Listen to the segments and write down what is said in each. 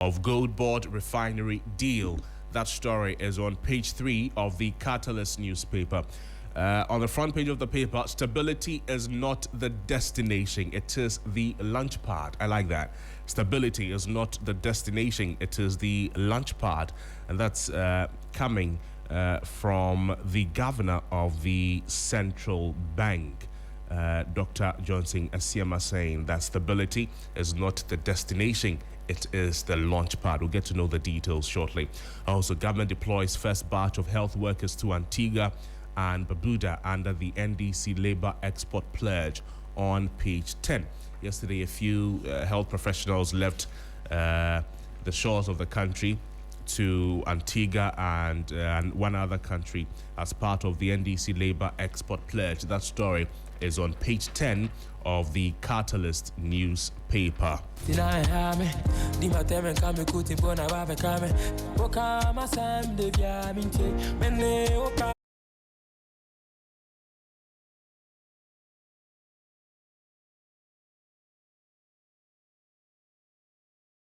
of Gold Board refinery deal. That story is on page 3 of the Catalyst newspaper. On the front page of the paper, stability is not the destination, it is the launch pad. I like that. Stability is not the destination, it is the launch pad. And that's coming from the governor of the central bank. Dr. Johnson Asiama, saying that stability is not the destination, it is the launch pad. We'll get to know the details shortly. Also, government deploys first batch of health workers to Antigua and Barbuda under the NDC labor export pledge on page 10. Yesterday, a few health professionals left the shores of the country to Antigua and one other country as part of the NDC labor export pledge. That story is on page 10 of the Catalyst newspaper.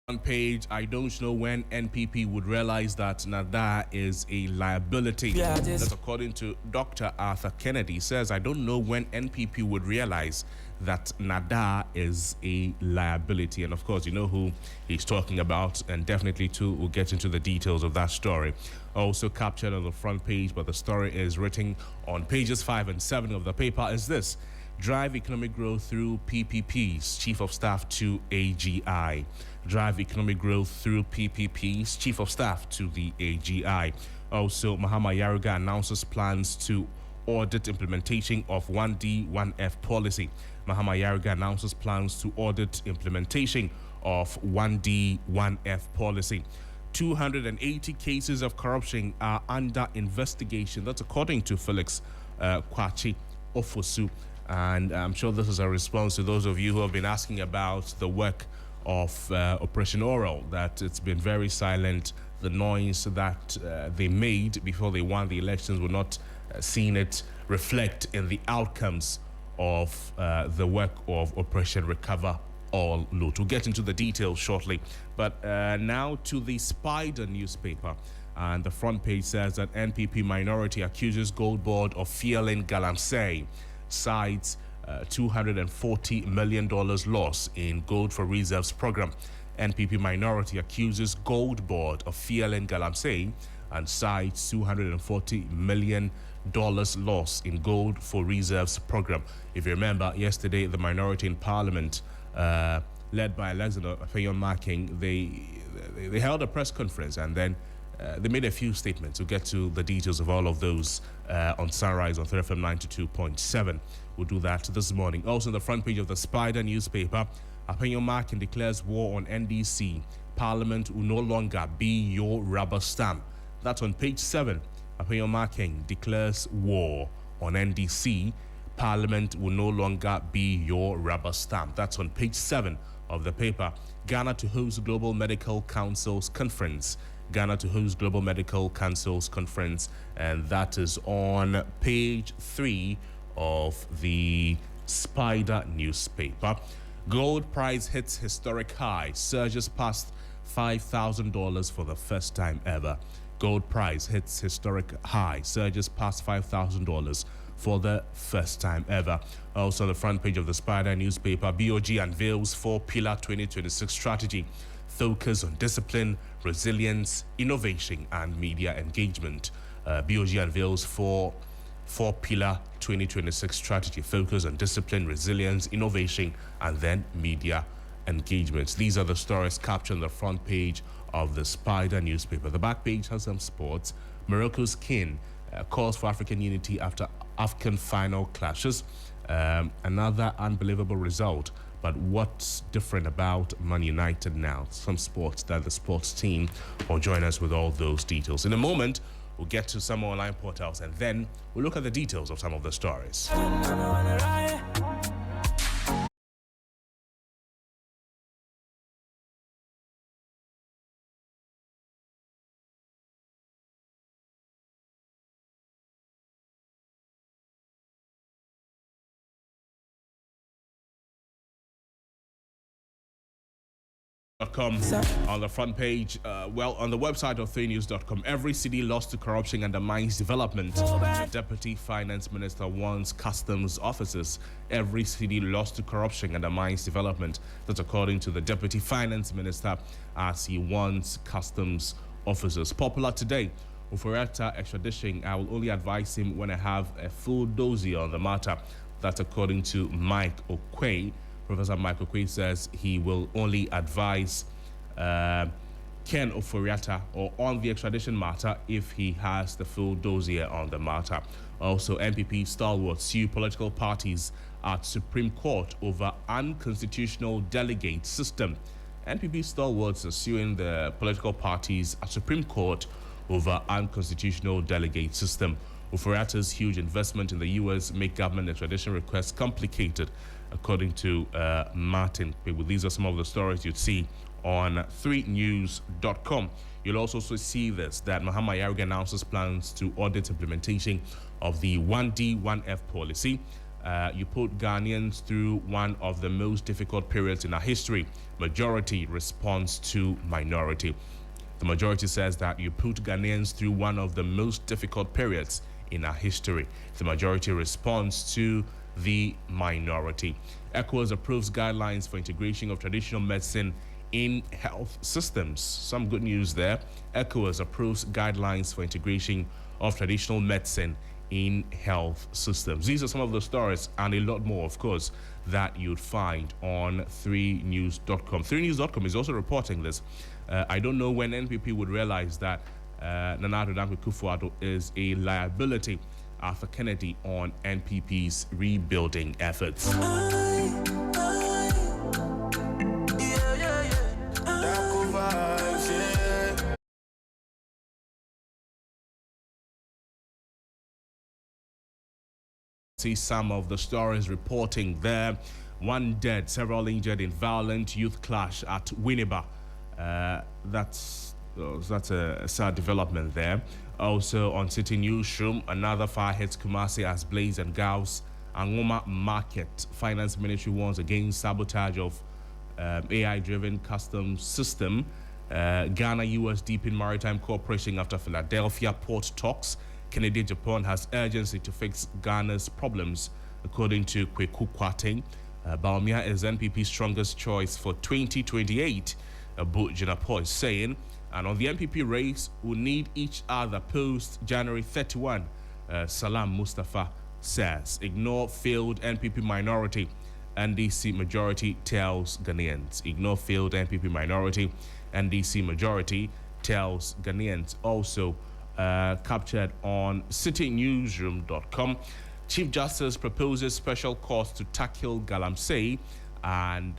On page, I don't know when NPP would realize that Nada is a liability. That's according to Dr. Arthur Kennedy. Says, I don't know when NPP would realize that Nada is a liability. And of course, you know who he's talking about, and definitely too, we'll get into the details of that story. Also captured on the front page, but the story is written on pages 5 and 7 of the paper, is this: drive economic growth through PPPs, Chief of Staff to AGI. Drive economic growth through PPPs, Chief of Staff to the AGI. Also, Mahama Yaruga announces plans to audit implementation of 1D, 1F policy. Mahama Yaruga announces plans to audit implementation of 1D, 1F policy. 280 cases of corruption are under investigation. That's according to Felix Kwachi Ofosu. And I'm sure this is a response to those of you who have been asking about the work of Operation Oral, that it's been very silent. The noise that they made before they won the elections, we're not seeing it reflect in the outcomes of the work of Operation Recover All Loot. We'll get into the details shortly. But now to the Spider newspaper. And the front page says that NPP minority accuses Gold Board of failing Galamsey. Cites $240 million loss in Gold for Reserves program. NPP minority accuses Gold Board of failing Galamsey and cites $240 million loss in Gold for Reserves program. If you remember, yesterday the minority in Parliament, led by Alexander Afeyon-Marking, they held a press conference, and then they made a few statements. We'll get to the details of all of those on Sunrise on 3FM 92.7. We'll do that this morning. Also on the front page of the Spider newspaper, Afeyon-Marking declares war on NDC. Parliament will no longer be your rubber stamp. That's on page 7. Afeyon-Marking declares war on NDC. Parliament will no longer be your rubber stamp. That's on page 7 of the paper. Ghana to host Global Medical Council's conference. Ghana to host Global Medical Council's conference, and that is on page 3 of the Spider newspaper. Gold price hits historic high, surges past $5,000 for the first time ever. Gold price hits historic high, surges past $5,000 for the first time ever. Also on the front page of the Spider newspaper, BOG unveils 4-pillar 2026 strategy. Focus on discipline, resilience, innovation, and media engagement. BOG unveils 4-pillar 2026 strategy. Focus on discipline, resilience, innovation, and then media engagement. These are the stories captured on the front page of the Spider newspaper. The back page has some sports. Morocco's king calls for African unity after African final clashes. Another unbelievable result. But what's different about Man United now? Some sports that the sports team will join us with all those details. In a moment, we'll get to some online portals, and then we'll look at the details of some of the stories. Com. On the front page, on the website of 3news.com, every city lost to corruption undermines development. The Deputy Finance Minister warns customs officers. Every city lost to corruption undermines development. That's according to the Deputy Finance Minister as he warns customs officers. Popular today, Uforiata extradition. I will only advise him when I have a full dossier on the matter. That's according to Mike Okwe. Professor Michael Quaid says he will only advise Ken Oforiatta or on the extradition matter if he has the full dossier on the matter. Also, NPP stalwarts sue political parties at Supreme Court over unconstitutional delegate system. NPP stalwarts are suing the political parties at Supreme Court over unconstitutional delegate system. Oforiatta's huge investment in the U.S. make government extradition requests complicated, according to Martin. These are some of the stories you'd see on 3news.com. You'll also see this, that Mahama Yarga announces plans to audit implementation of the 1D, 1F policy. You put Ghanaians through one of the most difficult periods in our history. Majority responds to minority. The majority says that you put Ghanaians through one of the most difficult periods in our history. The majority responds to the minority. ECOWAS approves guidelines for integration of traditional medicine in health systems. Some good news there. ECOWAS approves guidelines for integration of traditional medicine in health systems. These are some of the stories and a lot more, of course, that you'd find on 3news.com. 3news.com is also reporting this. I don't know when NPP would realize that Nana Akuffo Addo is a liability. Arthur Kennedy on NPP's rebuilding efforts. See some of the stories reporting there. One dead, several injured in violent youth clash at Winneba. That's a sad development there. Also on City Newsroom, another fire hits Kumasi as Blaze and Gauss. Angoma Market. Finance Ministry warns against sabotage of AI-driven customs system. Ghana US deepen maritime cooperation after Philadelphia port talks. Canadian Japan has urgency to fix Ghana's problems, according to Kweku Kwateng. Baumia is NPP's strongest choice for 2028. Abu Jinapo is saying. And on the NPP race, we need each other post January 31. Salam Mustafa says. Ignore failed NPP minority. NDC majority tells Ghanaians. Ignore failed NPP minority. NDC majority tells Ghanaians. Also captured on citynewsroom.com. Chief Justice proposes special courts to tackle galamsey and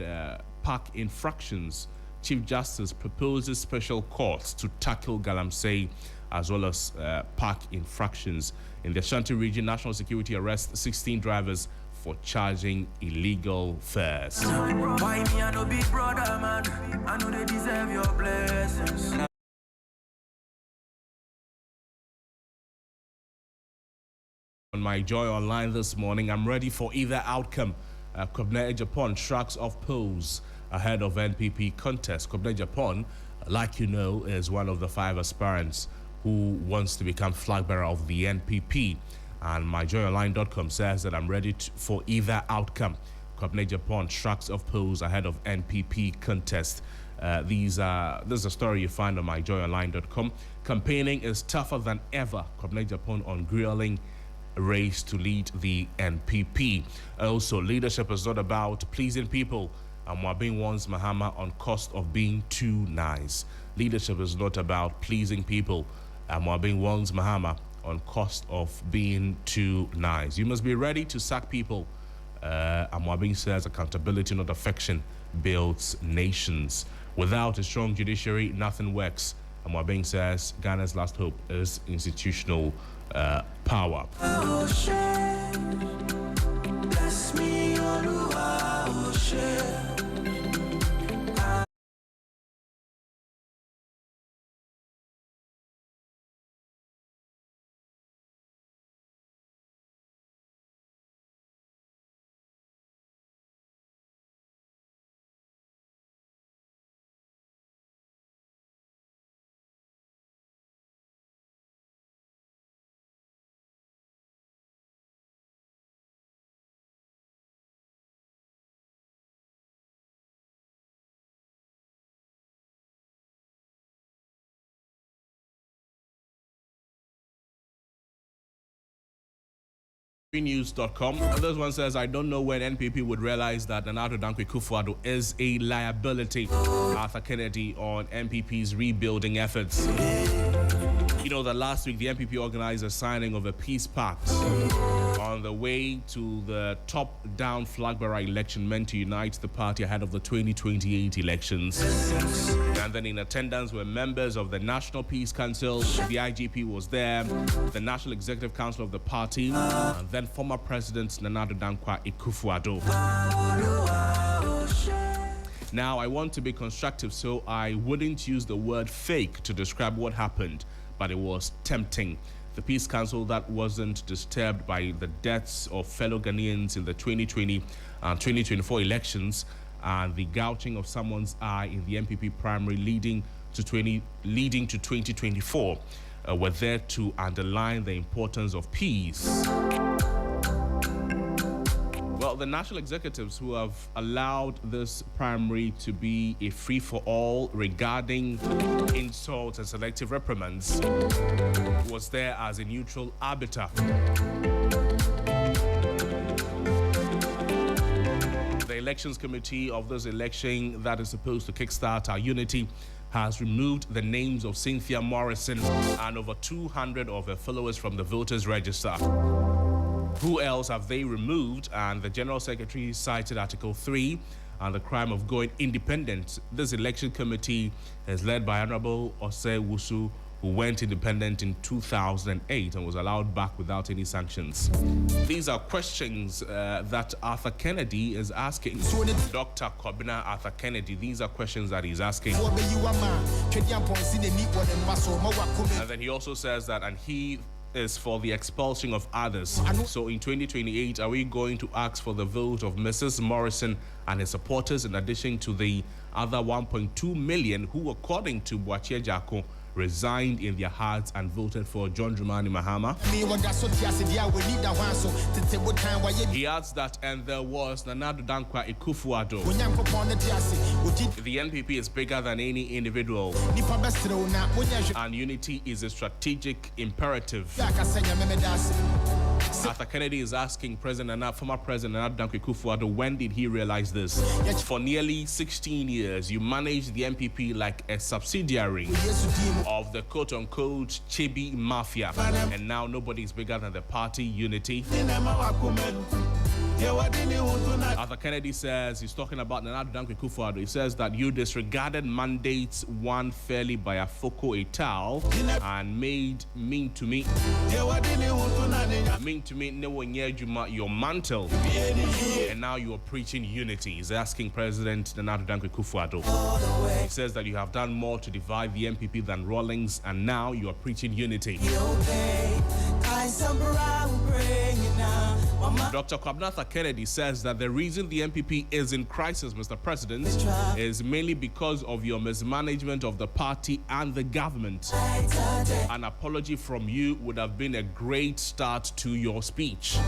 park infractions. Chief Justice proposes special courts to tackle galamsey as well as park infractions. In the Ashanti region, national security arrests 16 drivers for charging illegal fares. Why me a no big brother, man? I know they deserve your blessings. On my Joy Online this morning, I'm ready for either outcome. Kobne Japan tracks off polls ahead of NPP contest. Kobne Japan, like you know, is one of the 5 aspirants who wants to become flag bearer of the NPP. And myjoyonline.com says that I'm ready for either outcome. Kobne Japan tracks off polls ahead of NPP contest. This is a story you find on myjoyonline.com. Campaigning is tougher than ever. Kobne Japan on grilling race to lead the NPP. Also, leadership is not about pleasing people. And Mwabing warns Mahama on cost of being too nice. Leadership is not about pleasing people. And Mwabing warns Mahama on cost of being too nice. You must be ready to sack people. Mwabing says accountability, not affection, builds nations. Without a strong judiciary, nothing works. Mwabing says Ghana's last hope is institutional power. News.com. This one says, I don't know when NPP would realize that Nana Akuffo Addo is a liability. Arthur Kennedy on NPP's rebuilding efforts. You know that last week the NPP organized a signing of a peace pact on the way to the top-down flag-bearer election meant to unite the party ahead of the 2028 elections. And then in attendance were members of the National Peace Council, the IGP was there, the National Executive Council of the party, and then former President Nana Akuffo Addo. Now, I want to be constructive, so I wouldn't use the word fake to describe what happened, but it was tempting. The Peace Council that wasn't disturbed by the deaths of fellow Ghanaians in the 2020 and 2024 elections and the gouging of someone's eye in the NPP primary leading to 2024 were there to underline the importance of peace. Well, the national executives who have allowed this primary to be a free-for-all regarding insults and selective reprimands was there as a neutral arbiter. The elections committee of this election that is supposed to kickstart our unity has removed the names of Cynthia Morrison and over 200 of her followers from the voters' register. Who else have they removed? And the General Secretary cited Article 3 and the crime of going independent. This election committee is led by Honorable Osei Wusu, who went independent in 2008 and was allowed back without any sanctions. These are questions that Arthur Kennedy is asking. Dr. Kobina Arthur Kennedy, these are questions that he's asking. And then he also says that, and he is for the expulsion of others. So in 2028, are we going to ask for the vote of Mrs. Morrison and his supporters in addition to the other 1.2 million who, according to Boachie Jako, resigned in their hearts and voted for John Dramani Mahama? He adds that, and there was Nana Akuffo Addo. The NPP is bigger than any individual, and unity is a strategic imperative. Arthur Kennedy is asking former President Nana Akuffo Addo, when did he realize this? For nearly 16 years, you managed the NPP like a subsidiary of the quote-unquote Chibi Mafia, and now nobody is bigger than the party unity. Arthur Kennedy says, he's talking about Nana Akuffo Addo. He says that you disregarded mandates won fairly by Afoko Etal and made mean to me your mantle, and now you are preaching unity. He's asking President Nana Akuffo Addo. He says that you have done more to divide the NPP than Rawlings, and now you are preaching unity. Dr. Kwabena Kennedy says that the reason the NPP is in crisis, Mr. President, is mainly because of your mismanagement of the party and the government. An apology from you would have been a great start to your speech.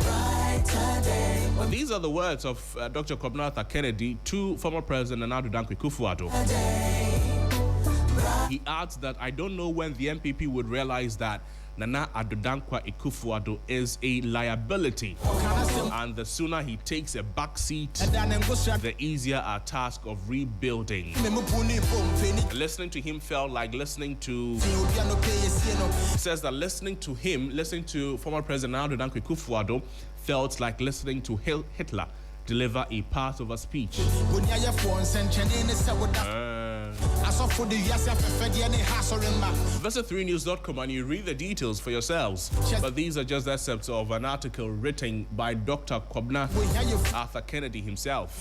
These are the words of Dr. Kwabena Kennedy to former President Nana Akuffo Addo. He adds that, I don't know when the NPP would realize that Nana Akuffo Addo is a liability, and the sooner he takes a back seat, the easier our task of rebuilding. Listening to him felt like listening to, he says that listening to former President Nana Akuffo Addo felt like listening to Hitler deliver a Passover speech. Visit 3news.com and you read the details for yourselves. But these are just excerpts of an article written by Dr. Kwabena Arthur Kennedy himself.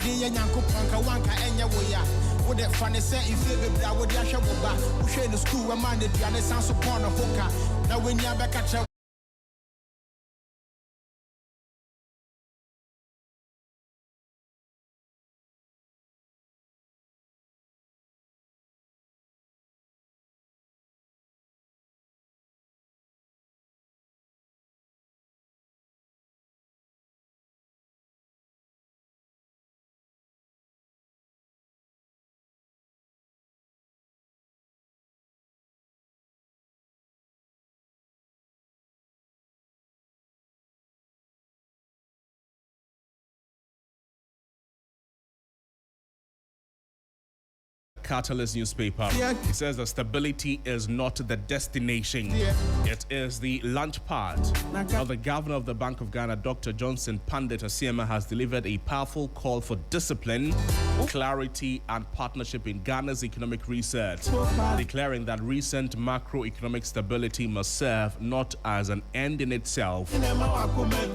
Catalyst newspaper. It says that stability is not the destination. It is the launch pad. Now, the governor of the Bank of Ghana, Dr. Johnson Pandit Asiema, has delivered a powerful call for discipline, clarity, and partnership in Ghana's economic research, declaring that recent macroeconomic stability must serve not as an end in itself,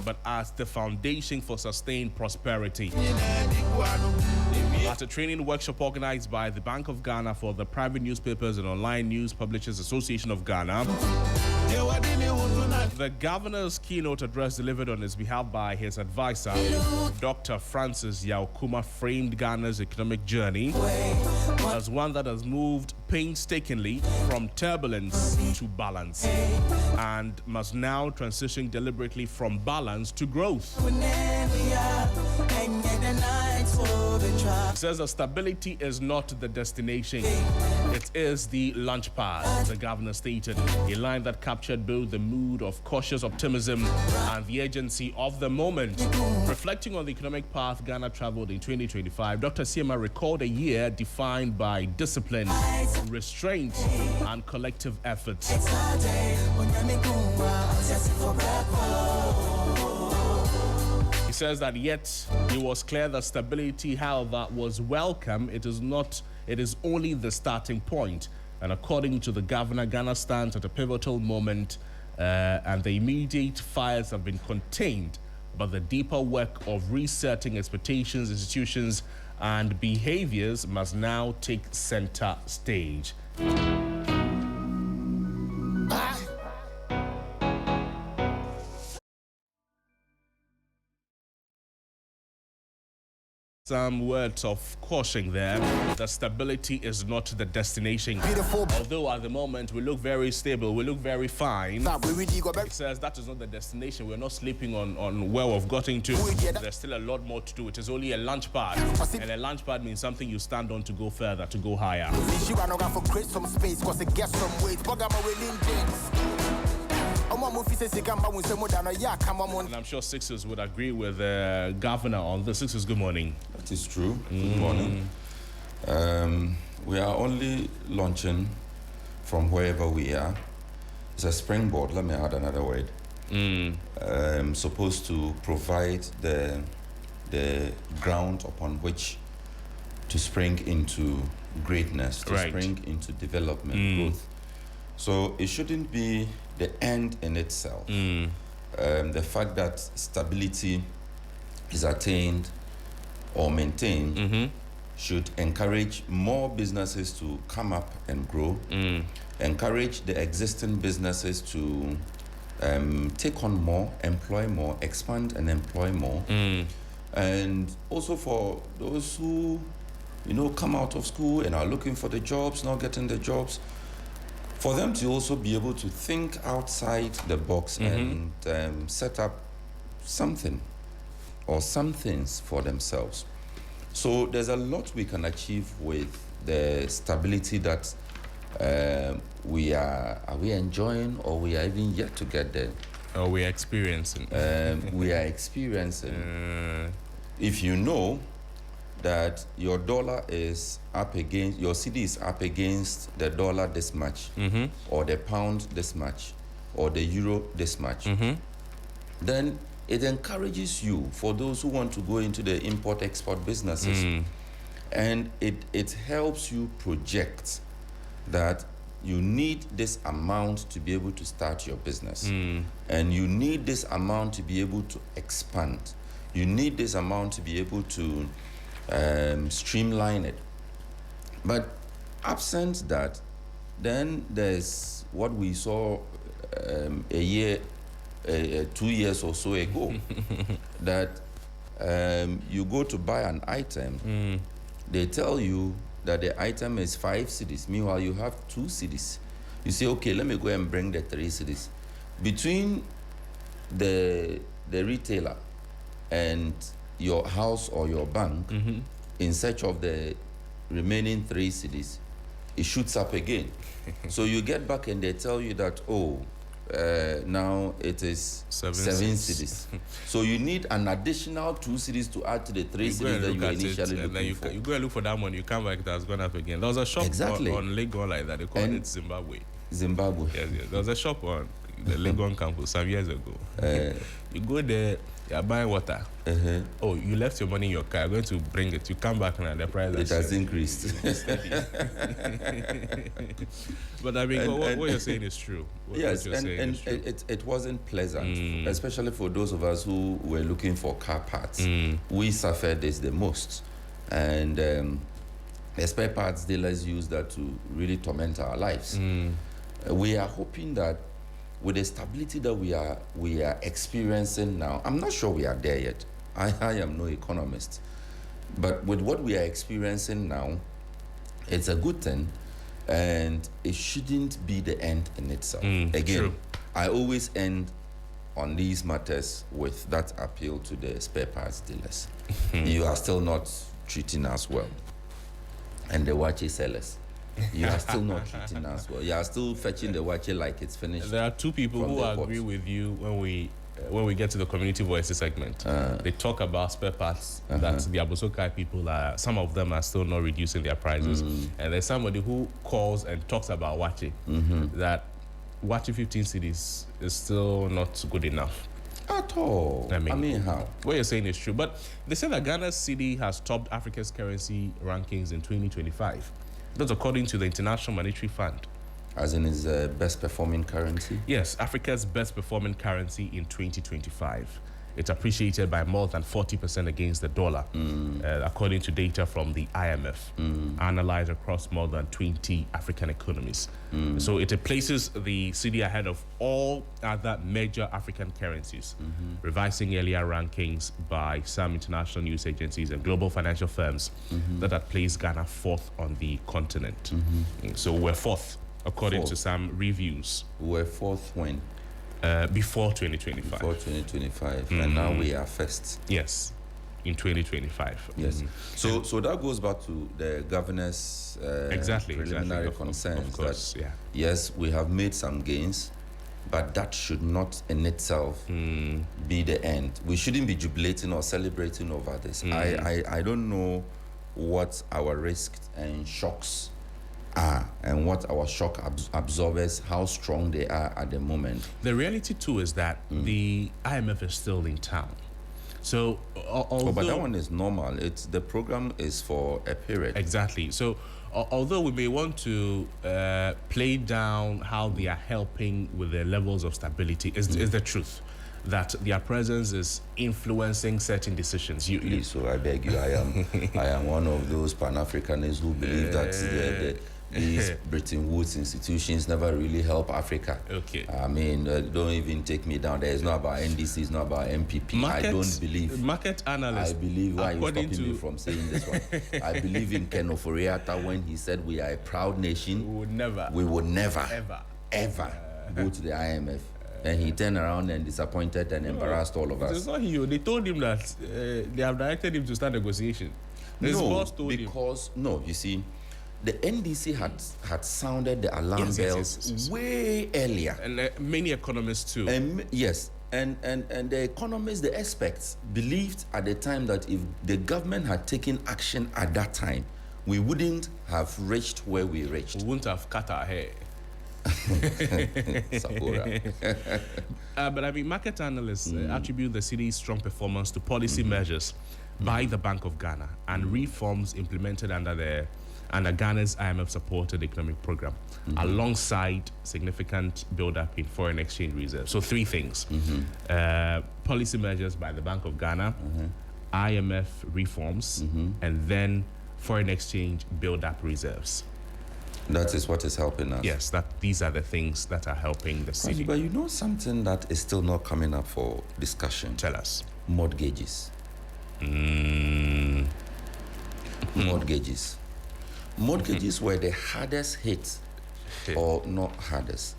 but as the foundation for sustained prosperity. At a training workshop organized by the Bank of Ghana for the Private Newspapers and Online News Publishers Association of Ghana, the governor's keynote address delivered on his behalf by his advisor, Dr. Francis Yaokuma, framed Ghana's economic journey as one that has moved painstakingly from turbulence to balance and must now transition deliberately from balance to growth. It says that stability is not the destination, it is the launch pad, the governor stated, a line that captured both the mood of cautious optimism and the urgency of the moment. Reflecting on the economic path Ghana traveled in 2025, Dr. Asiema recalled a year defined by discipline, restraint, and collective efforts. He says that yet it was clear that stability, however, was welcome. It is only the starting point. And according to the governor, Ghana stands at a pivotal moment, and the immediate fires have been contained, but the deeper work of resetting expectations, institutions, and behaviors must now take center stage. Some words of caution there. The stability is not the destination. Although at the moment we look very stable, we look very fine. It says that is not the destination. We're not sleeping on where we've gotten to. There's still a lot more to do. It is only a launch pad. And a launch pad means something you stand on to go further, to go higher. And I'm sure Sixers would agree with the governor on this. Sixers, good morning. That is true. Good morning. We are only launching from wherever we are. It's a springboard. Let me add another word. Supposed to provide the ground upon which to spring into greatness, to spring into development, growth. So it shouldn't be the end in itself. The fact that stability is attained or maintained should encourage more businesses to come up and grow, encourage the existing businesses to take on more, employ more, expand and employ more, and also for those who come out of school and are looking for the jobs, not getting the jobs, for them to also be able to think outside the box and set up something or some things for themselves. So there's a lot we can achieve with the stability that we are we enjoying, or we are even yet to get there? Or we are experiencing. We are experiencing. If you know that your dollar is up against, your CD is up against the dollar this much, or the pound this much, or the euro this much, then it encourages you, for those who want to go into the import-export businesses, and it helps you project that you need this amount to be able to start your business, and you need this amount to be able to expand. You need this amount to be able to streamline it. But absent that, then there's what we saw a year, 2 years or so ago, that you go to buy an item, they tell you that the item is 5 cedis. Meanwhile, you have 2 cedis. You say, okay, let me go and bring the 3 cedis. Between the retailer and your house or your bank, in search of the remaining 3 cedis, it shoots up again. So you get back and they tell you that, oh, now it is Seven cities. So you need an additional 2 cities to add to the 3 cities that you were initially looking for. You go and look for that money, you come back, it has gone up again. There was a shop on Legon like that. They call it Zimbabwe. Yes. There was a shop on the Legon campus some years ago. You go there, you're buying water. Oh, you left your money in your car. You're going to bring it. You come back now, the price has increased. But I mean, what you're saying is true. It wasn't pleasant, especially for those of us who were looking for car parts. We suffered this the most. And the spare parts dealers use that to really torment our lives. We are hoping that with the stability that we are experiencing now, I'm not sure we are there yet. I am no economist. But with what we are experiencing now, it's a good thing, and it shouldn't be the end in itself. Again, true. I always end on these matters with that appeal to the spare parts dealers. You are still not treating us well. And the watch sellers. You are still not treating us well. You are still fetching the watch like it's finished. There are two people who agree with you when we get to the community voices segment. They talk about spare parts that the Abosokai people are. Some of them are still not reducing their prices, and there's somebody who calls and talks about Wachi that Wachi 15 cities is still not good enough. At all. I mean, how? What you're saying is true, but they say that Ghana's cedi has topped Africa's currency rankings in 2025. That's according to the International Monetary Fund. As in its best performing currency? Yes, Africa's best performing currency in 2025. It's appreciated by more than 40% against the dollar, according to data from the IMF, analyzed across more than 20 African economies. So it places the cedi ahead of all other major African currencies, revising earlier rankings by some international news agencies and global financial firms that had placed Ghana fourth on the continent. So we're fourth, according to some reviews. We're fourth when? Before 2025. Before 2025, and now we are first. Yes, in 2025. Yes. So that goes back to the governor's preliminary concerns. Of course, that, yes, we have made some gains, but that should not in itself be the end. We shouldn't be jubilating or celebrating over this. I don't know what our risks and shocks are and what our shock absorbers, how strong they are at the moment. The reality too is that the IMF is still in town. So although but that one is normal. The program is for a period. Exactly. So although we may want to play down how they are helping with the levels of stability, is the truth that their presence is influencing certain decisions. So I beg you, I am one of those Pan-Africanists who believe that these Bretton Woods institutions never really help Africa. Okay. I mean, don't even take me down there. It's not about NDC, it's not about NPP. I don't believe. Market analysts. I believe, why are you stopping me from saying this one? I believe in Ken Ofori-Atta when he said we are a proud nation. We would never, ever go to the IMF. And he turned around and disappointed and embarrassed all of us. It's not he. They told him that they have directed him to start negotiation. You see, the NDC had sounded the alarm bells way earlier. And many economists too. And the economists, the experts, believed at the time that if the government had taken action at that time, we wouldn't have reached where we reached. We wouldn't have cut our hair. But I mean, market analysts attribute the city's strong performance to policy measures by the Bank of Ghana and reforms implemented under Ghana's IMF-supported economic program, alongside significant build-up in foreign exchange reserves. So three things: policy measures by the Bank of Ghana, IMF reforms, and then foreign exchange build-up reserves. That is what is helping us. Yes, these are the things that are helping the city. But you know something that is still not coming up for discussion? Tell us. Mortgages. Mortgages. Mortgages were the hardest hit, or not hardest.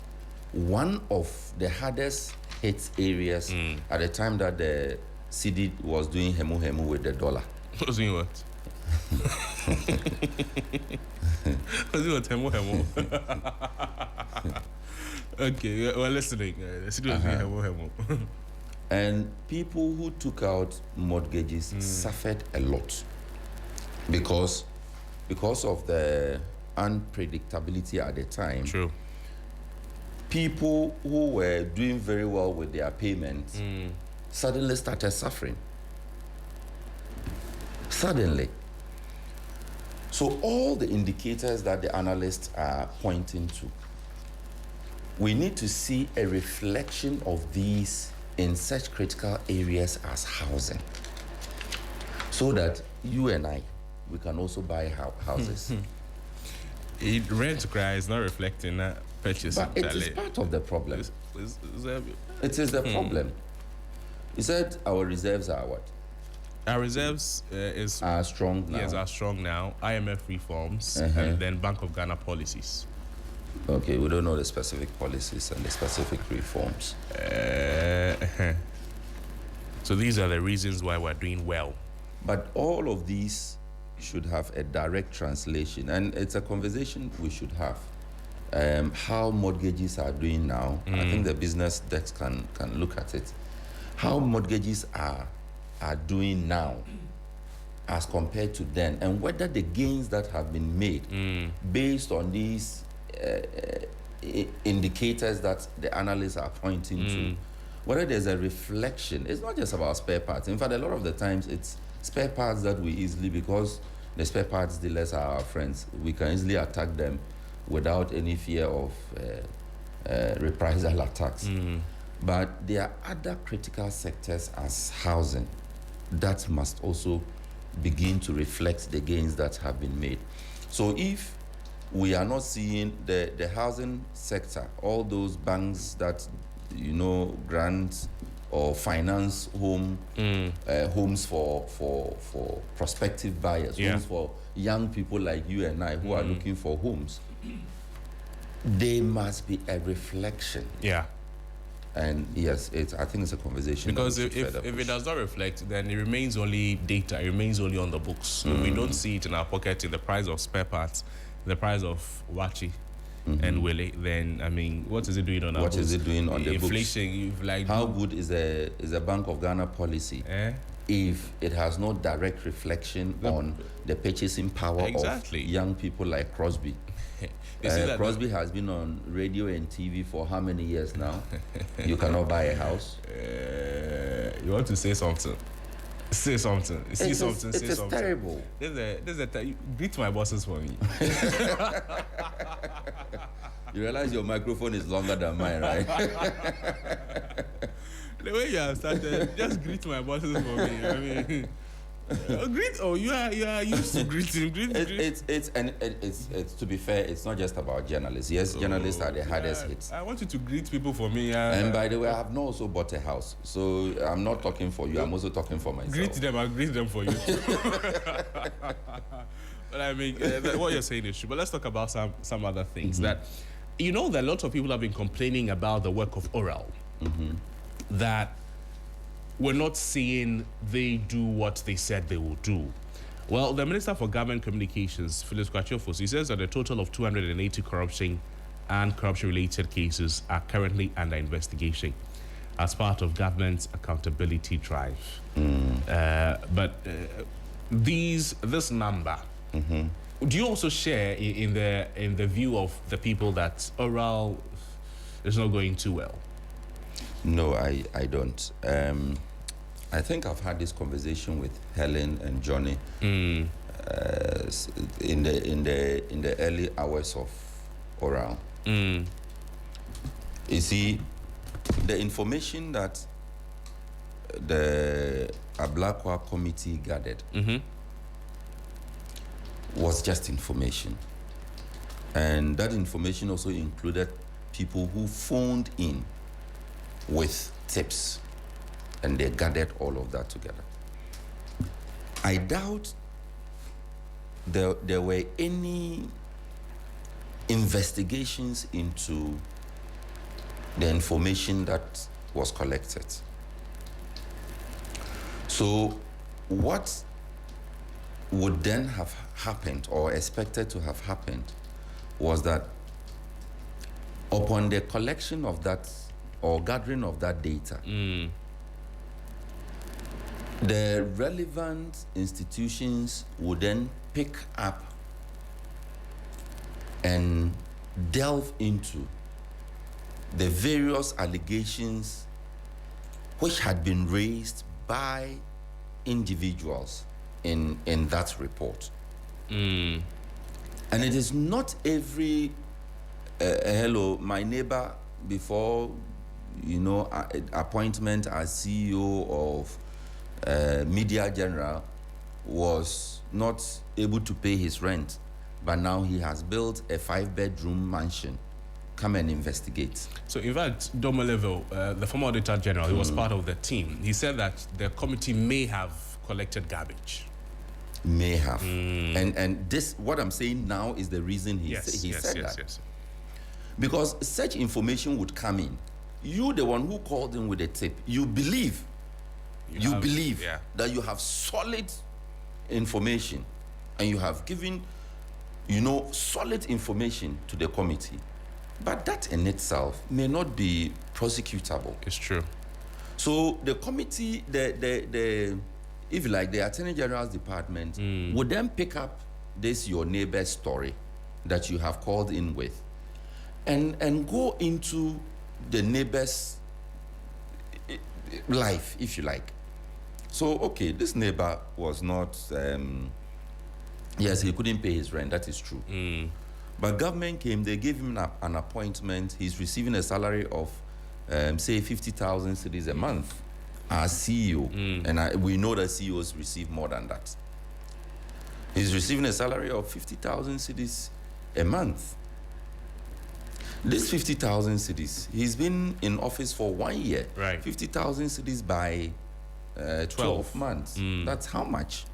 One of the hardest hit areas at the time that the cedi was doing hemu with the dollar. Was doing what? Was doing what? Hemu. Okay, we're listening. And people who took out mortgages suffered a lot because of the unpredictability at the time. True. People who were doing very well with their payments suddenly started suffering. Suddenly. So all the indicators that the analysts are pointing to, we need to see a reflection of these in such critical areas as housing, so that you and I, we can also buy houses. Rent cry is not reflecting that purchase. But it is part of the problem. It is the problem. You said our reserves are what? Our reserves are strong now. Yes, are strong now. IMF reforms and then Bank of Ghana policies. Okay, we don't know the specific policies and the specific reforms. So these are the reasons why we're doing well. But all of these should have a direct translation, and it's a conversation we should have. How mortgages are doing now. I think the business desk can look at it. How mortgages are doing now as compared to then, and whether the gains that have been made based on these indicators that the analysts are pointing to, whether there's a reflection. It's not just about spare parts. In fact, a lot of the times it's spare parts that we easily, because the spare parts dealers are our friends, we can easily attack them without any fear of reprisal attacks. But there are other critical sectors as housing that must also begin to reflect the gains that have been made. So if we are not seeing the housing sector, all those banks that, grant or finance homes for prospective buyers, homes for young people like you and I who are looking for homes, they must be a reflection. Yeah. And yes, I think it's a conversation. Because if it does not reflect, then it remains only data, it remains only on the books. We don't see it in our pocket in the price of spare parts, the price of Wachi and Willie. Then, I mean, what is it doing on our books? What is it doing on the inflation, books? How good is a Bank of Ghana policy if it has no direct reflection on the purchasing power of young people like Crosby? Crosby has been on radio and TV for how many years now? You cannot buy a house. You want to say something? Say something. Say something. It is terrible. Greet my bosses for me. You realize your microphone is longer than mine, right? The way you have started, just greet my bosses for me. I mean, greet. Oh, you are used to greeting. It's to be fair, it's not just about journalists. Yes, journalists are the hardest hits. I want you to greet people for me. And by the way, I have not also bought a house, so I'm not talking for you. I'm also talking for myself. Greet them. I'll greet them for you. But I mean, what you're saying is true. But let's talk about some other things. That that a lot of people have been complaining about the work of oral. That we're not seeing they do what they said they will do. Well, the Minister for Government Communications, Phyllis Kwachofos, he says that a total of 280 corruption and corruption-related cases are currently under investigation as part of government's accountability drive. But this number, do you also share in the view of the people that oral is not going too well? No, I don't. I think I've had this conversation with Helen and Johnny in the early hours of oral. You see, the information that the Ablakwa committee gathered was just information, and that information also included people who phoned in with tips, and they gathered all of that together. I doubt there were any investigations into the information that was collected. So what would then have happened or expected to have happened was that Upon the collection of that or gathering of that data, the relevant institutions would then pick up and delve into the various allegations which had been raised by individuals in that report. And it is not every hello, my neighbor before appointment as CEO of Media General was not able to pay his rent, but now he has built a 5-bedroom mansion. Come and investigate. So in fact, Domolevo, the former Auditor General, he was part of the team. He said that the committee may have collected garbage. May have. And this, what I'm saying now, is the reason he said that. Yes. Because such information would come in. You, the one who called in with a tip, you believe that you have solid information and you have given, solid information to the committee. But that in itself may not be prosecutable. It's true. So the committee, if you like, the Attorney General's department would then pick up this your neighbor's story that you have called in with and go into the neighbor's life, if you like. So, okay, this neighbor was not, yes, he couldn't pay his rent, that is true. But government came, they gave him an appointment. He's receiving a salary of, say, 50,000 cedis a month as CEO. And we know that CEOs receive more than that. He's receiving a salary of 50,000 cedis a month. This 50,000 cedis, he's been in office for 1 year. Right. 50,000 cedis by 12 months. That's how much?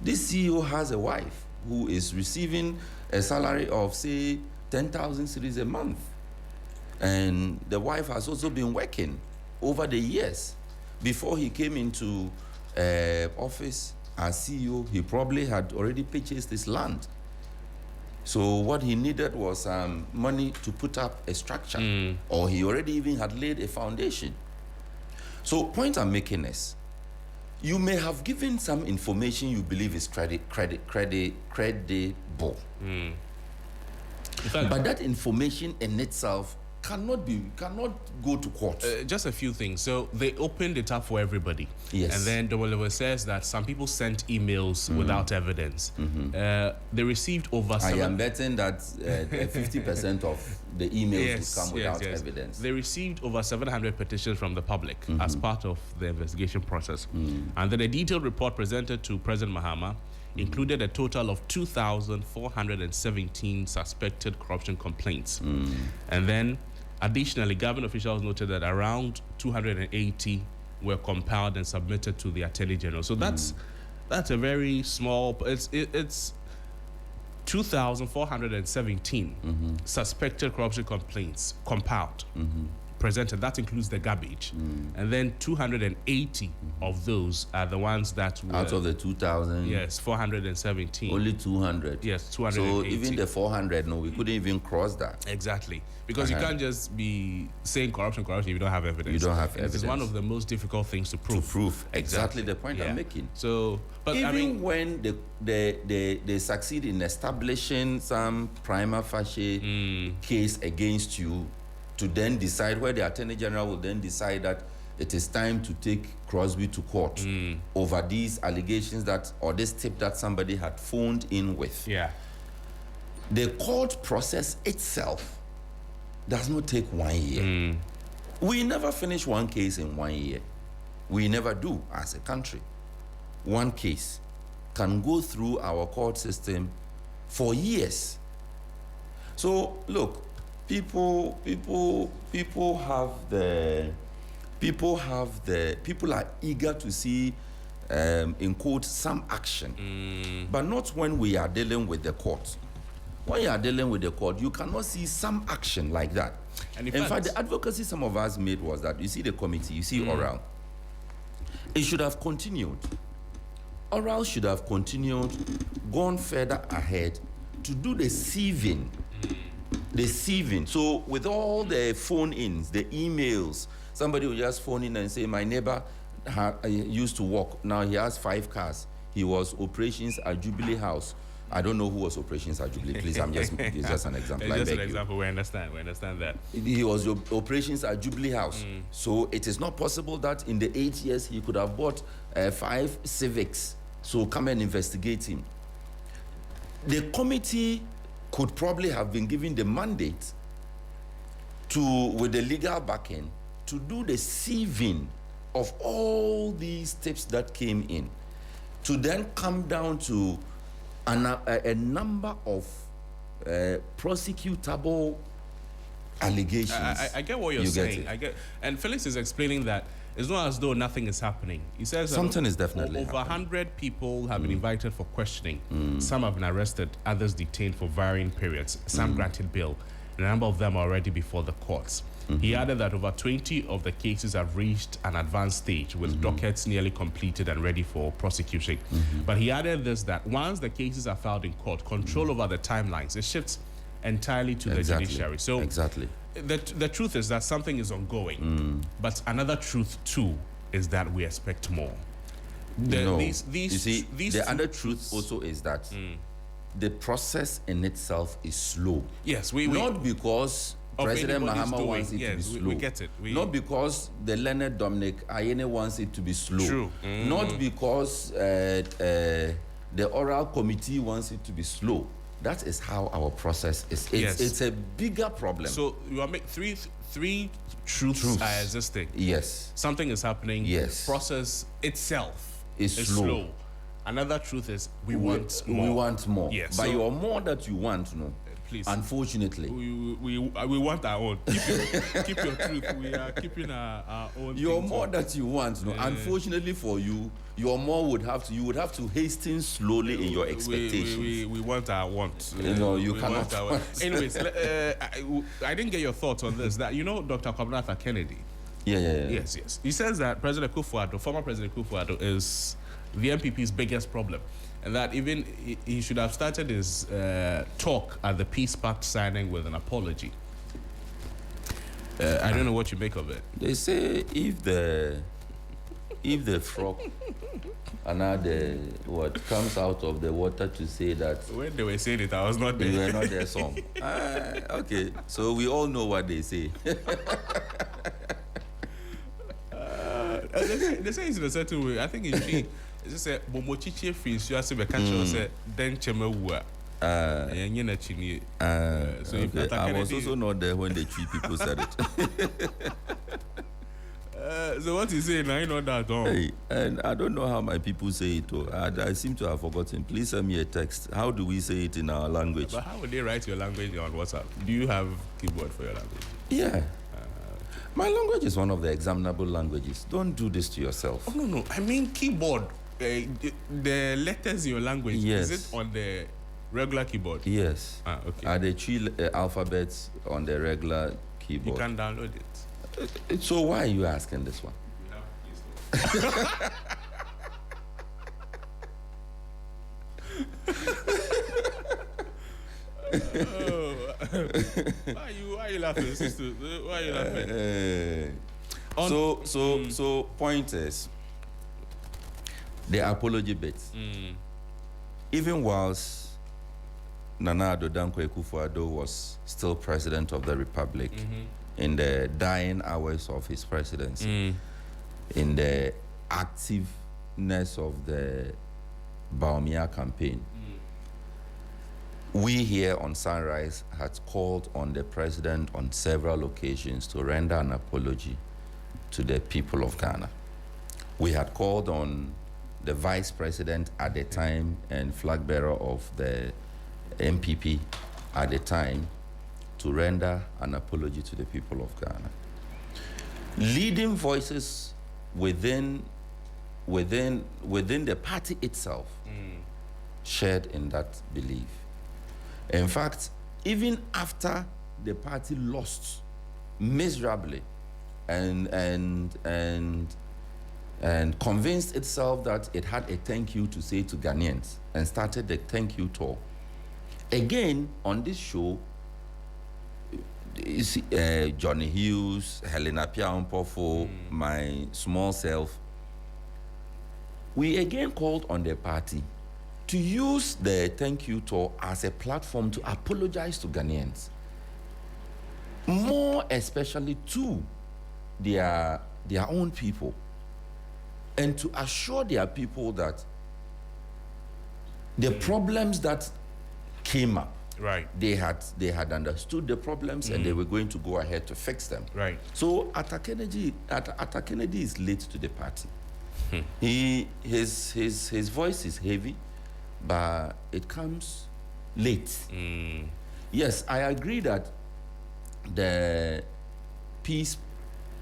This CEO has a wife who is receiving a salary of, say, 10,000 cedis a month. And the wife has also been working over the years. Before he came into office as CEO, he probably had already purchased his land. So what he needed was money to put up a structure, or he already even had laid a foundation. So point I'm making is, you may have given some information you believe is credible. But that information in itself cannot go to court. Just a few things. So they opened it up for everybody. Yes. And then Domolevo says that some people sent emails without evidence. They received over... I am betting that 50% of the emails will come without evidence. They received over 700 petitions from the public as part of the investigation process. And then a detailed report presented to President Mahama included a total of 2,417 suspected corruption complaints. And then, additionally, government officials noted that around 280 were compiled and submitted to the Attorney General. So that's a very small... It's 2,417 suspected corruption complaints compiled, presented. That includes the garbage. And then 280 of those are the ones that were... Out of the 2,000? Yes, 417. Only 200? Yes, 280. So even the 400, no, we couldn't even cross that. Exactly. Because you can't just be saying corruption if you don't have evidence. You don't have evidence. It's one of the most difficult things to prove. Exactly the point I'm making. So, but even when they succeed in establishing some prima facie case against you, to then decide, where the Attorney General will then decide that it is time to take Crosby to court over these allegations or this tip that somebody had phoned in with. Yeah. The court process itself does not take 1 year. We never finish one case in 1 year. We never do as a country. One case can go through our court system for years. So look, people are eager to see, in quote, some action, but not when we are dealing with the court. When you are dealing with the court, you cannot see some action like that. And in fact, the advocacy some of us made was that, you see the committee, you see oral, it should have continued. Oral should have continued, gone further ahead to do the sieving The sieving. So with all the phone-ins, the emails, somebody will just phone in and say, my neighbor used to work. Now he has 5 cars. He was operations at Jubilee House. I don't know who was operations at Jubilee. Please, it's just an example. It's just an example. We understand that. He was operations at Jubilee House. So it is not possible that in the 8 years he could have bought 5 Civics. So come and investigate him. The committee could probably have been given the mandate with the legal backing to do the sieving of all these tips that came in, to then come down to a number of prosecutable allegations. I get what you're saying. And Felix is explaining that it's not as though nothing is happening. He says something is definitely over happening. 100 people have been invited for questioning. Some have been arrested, others detained for varying periods. Some granted bail. A number of them are already before the courts. He added that over 20 of the cases have reached an advanced stage, with dockets nearly completed and ready for prosecution. But he added this, that once the cases are filed in court, control over the timelines, it shifts entirely to the judiciary. So the truth is that something is ongoing. But another truth too is that we expect more. The other truth also is that the process in itself is slow. Yes, not because President Mahama wants it to be slow. We get it. Not because the Leonard Dominic Ayene wants it to be slow. True. Not because the oral committee wants it to be slow. That is how our process is. It's a bigger problem. So you are making three truths are existing. Yes. Something is happening. Yes. The process itself is slow. Another truth is we want more. We want more. Yes. But your more that you want, please. Unfortunately, we want our own. Keep your truth. We are keeping our own. Your more that you want, unfortunately for you, your more would have to hasten slowly in your expectations. We want our want. You cannot. Anyways, I didn't get your thoughts on this. That Dr. Kwabena Kennedy. Yeah. Yes. He says that President Akuffo Addo, former President Akuffo Addo, is the NPP's biggest problem, and that even he should have started his talk at the Peace Pact signing with an apology. I don't know what you make of it. They say if the frog what comes out of the water to say that. When they were saying it, I was not there. You were not there, song. Okay, so we all know what they say. They say it's in a certain way. I think it's just a momochichi free. So I say we can't say then chemewua. So I was also not there when the three people said it. So what you say now? You know that all. Hey, and I don't know how my people say it. I seem to have forgotten. Please send me a text. How do we say it in our language? But how would they write your language on WhatsApp? Do you have keyboard for your language? Yeah. My language is one of the examinable languages. Don't do this to yourself. Oh, no. I mean keyboard. The letters in your language. Yes. Is it on the regular keyboard? Yes. Okay. Are the 3 alphabets on the regular keyboard? You can download it. So why are you asking this one? Why are you laughing, sister? Why are you laughing? So point is, the apology bit. Even whilst Nana Akuffo Addo was still president of the Republic, in the dying hours of his presidency, in the activeness of the Baumia campaign, we here on Sunrise had called on the president on several occasions to render an apology to the people of Ghana. We had called on the vice president at the time and flag bearer of the NPP at the time to render an apology to the people of Ghana. Leading voices within the party itself shared in that belief. In fact, even after the party lost miserably and convinced itself that it had a thank you to say to Ghanaians and started the thank you tour, again on this show, Johnny Hughes, Helena Piampofo, my small self, we again called on the party to use the thank you tour as a platform to apologize to Ghanaians, more especially to their own people, and to assure their people that the problems that came up, right, they had understood the problems and they were going to go ahead to fix them. Right. So Atta Kennedy is late to the party. His voice is heavy, but it comes late. Yes, I agree that the peace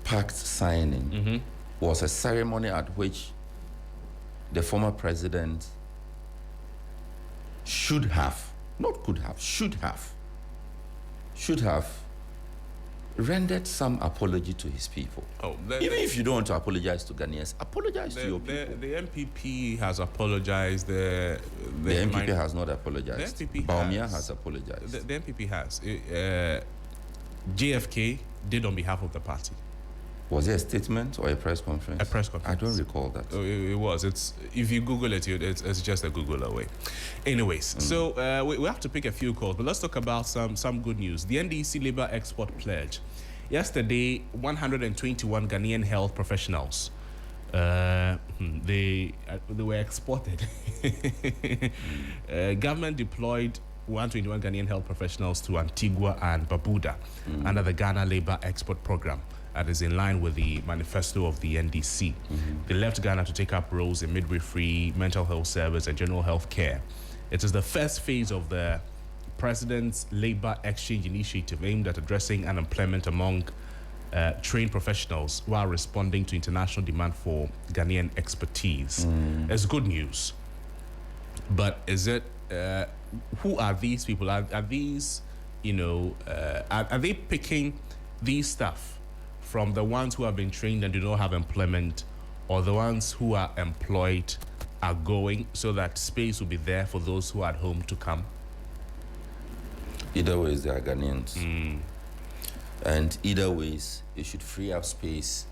pact signing was a ceremony at which the former president should have rendered some apology to his people. Even if you don't want to apologize to Ghanaians, apologize to your people. The NPP has apologized. The NPP has not apologized. The NPP Bawumia has apologized. The NPP has. JFK did on behalf of the party. Was it a statement or a press conference? A press conference. I don't recall that. It was. If you Google it, it's just a Google away. Anyways, so we have to pick a few calls, but let's talk about some good news. The NDC Labour Export Pledge. Yesterday, 121 Ghanaian health professionals, they were exported. Government deployed 121 Ghanaian health professionals to Antigua and Barbuda under the Ghana Labour Export Program. That is in line with the manifesto of the NDC. They left Ghana to take up roles in midwifery, mental health service, and general health care. It is the first phase of the President's Labour Exchange Initiative aimed at addressing unemployment among trained professionals while responding to international demand for Ghanaian expertise. It's good news. But is it, who are these people? Are these, are they picking these stuff from the ones who have been trained and do not have employment, or the ones who are employed are going so that space will be there for those who are at home to come? Either ways, they are Ghanaians. And either ways, it should free up space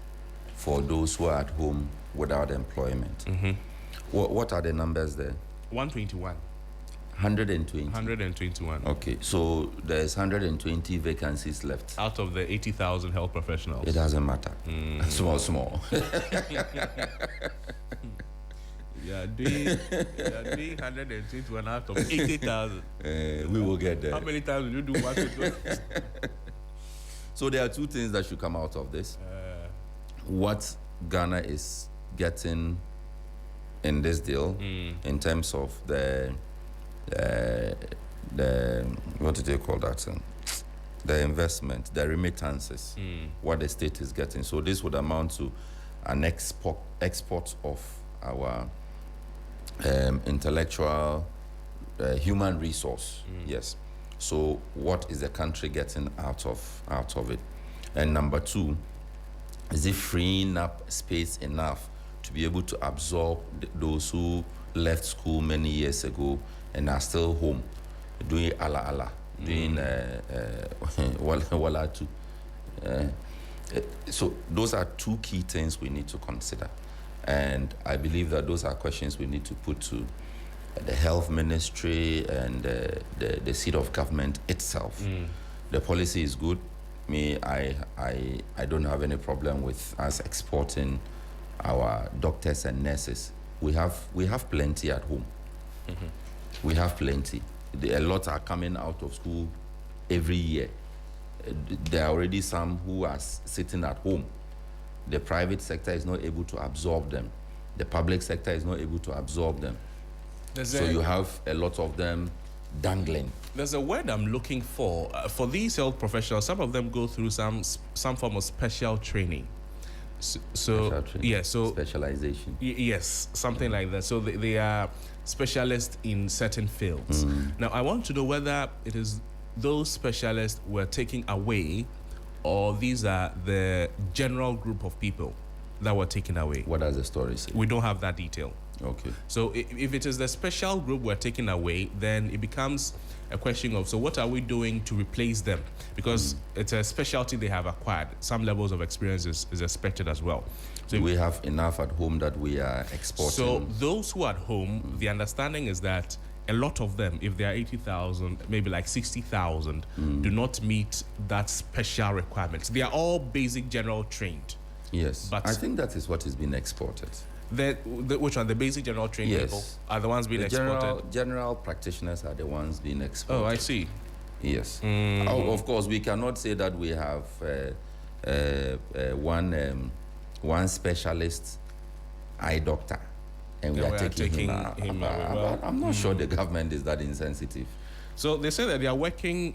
for those who are at home without employment. What are the numbers there? 121. 120. 121. Okay, so there's 120 vacancies left. Out of the 80,000 health professionals. It doesn't matter. Small. Yeah, doing 121 out of 80,000. We will get there. How many times will you do what to do? So there are two things that should come out of this. What Ghana is getting in this deal in terms of the what do they call that? The investment, the remittances, what the state is getting. So this would amount to an export of our intellectual human resource. Yes. So what is the country getting out of it? And number two, is it freeing up space enough to be able to absorb those who left school many years ago and are still home doing ala, doing wala too. So those are two key things we need to consider. And I believe that those are questions we need to put to the health ministry and the seat of government itself. The policy is good. I don't have any problem with us exporting our doctors and nurses. We have plenty at home. We have plenty. A lot are coming out of school every year. There are already some who are sitting at home. The private sector is not able to absorb them. The public sector is not able to absorb them. So you have a lot of them dangling. There's a word I'm looking for these health professionals. Some of them go through some form of special training. Specialization. Yes, something like that. So they are specialists in certain fields. Now, I want to know whether it is those specialists were taken away, or these are the general group of people that were taken away. What does the story say? We don't have that detail. Okay. So if it is the special group we're taking away, then it becomes a question of, so what are we doing to replace them? Because it's a specialty they have acquired. Some levels of experience is expected as well. So we have enough at home that we are exporting. So those who are at home, the understanding is that a lot of them, if they are 80,000, maybe like 60,000, do not meet that special requirements. They are all basic general trained. Yes, but I think that is what is being exported. Which one? The basic general trained people are the ones being exported? General practitioners are the ones being exported. Oh, I see. Yes. Of course, we cannot say that we have one specialist eye doctor and we are taking him out. I'm not sure the government is that insensitive. So they say that they are working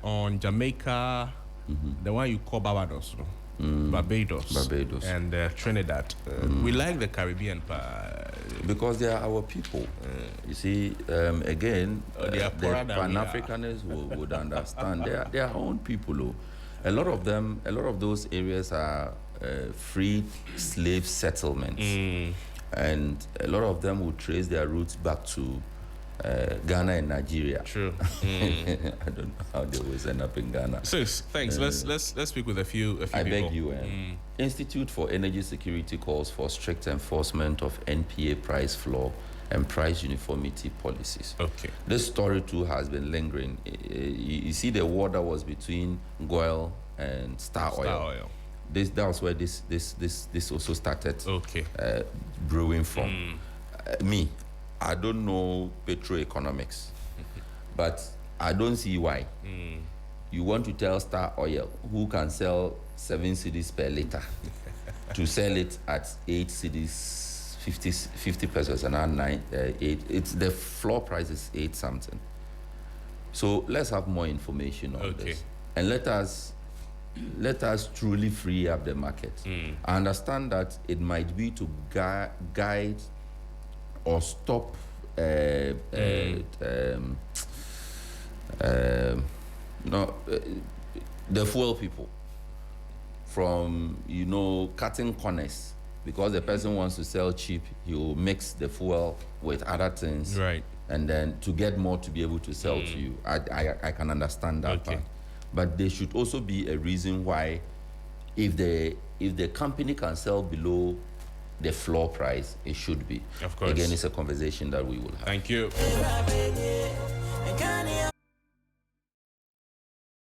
on Jamaica, the one you call Barbados. Barbados and Trinidad. We like the Caribbean because they are our people. You see, again, the Pan-Africanists would understand. They are our own people. A lot of them, a lot of those areas are free slave settlements, and a lot of them will trace their roots back to Ghana and Nigeria. True. I don't know how they always end up in Ghana. Sis, thanks. Let's speak with a few people. I beg you. Institute for Energy Security calls for strict enforcement of NPA price floor and price uniformity policies. Okay. This story too has been lingering. You see the war that was between Goil and Star Oil. That was where this also started. Okay. Brewing from. I don't know petroeconomics, but I don't see why. You want to tell Star Oil, who can sell 7 cedis per liter, to sell it at 8 cedis, 50 pesos, and 8. It's the floor price is 8 something. So let's have more information on this, and let us truly free up the market. I understand that it might be to guide or stop the fuel people from cutting corners, because the person wants to sell cheap, he will mix the fuel with other things, right, and then to get more to be able to sell to you. I can understand that part, but there should also be a reason why, if the company can sell below the floor price, it should be. Of course. Again, it's a conversation that we will have. Thank you.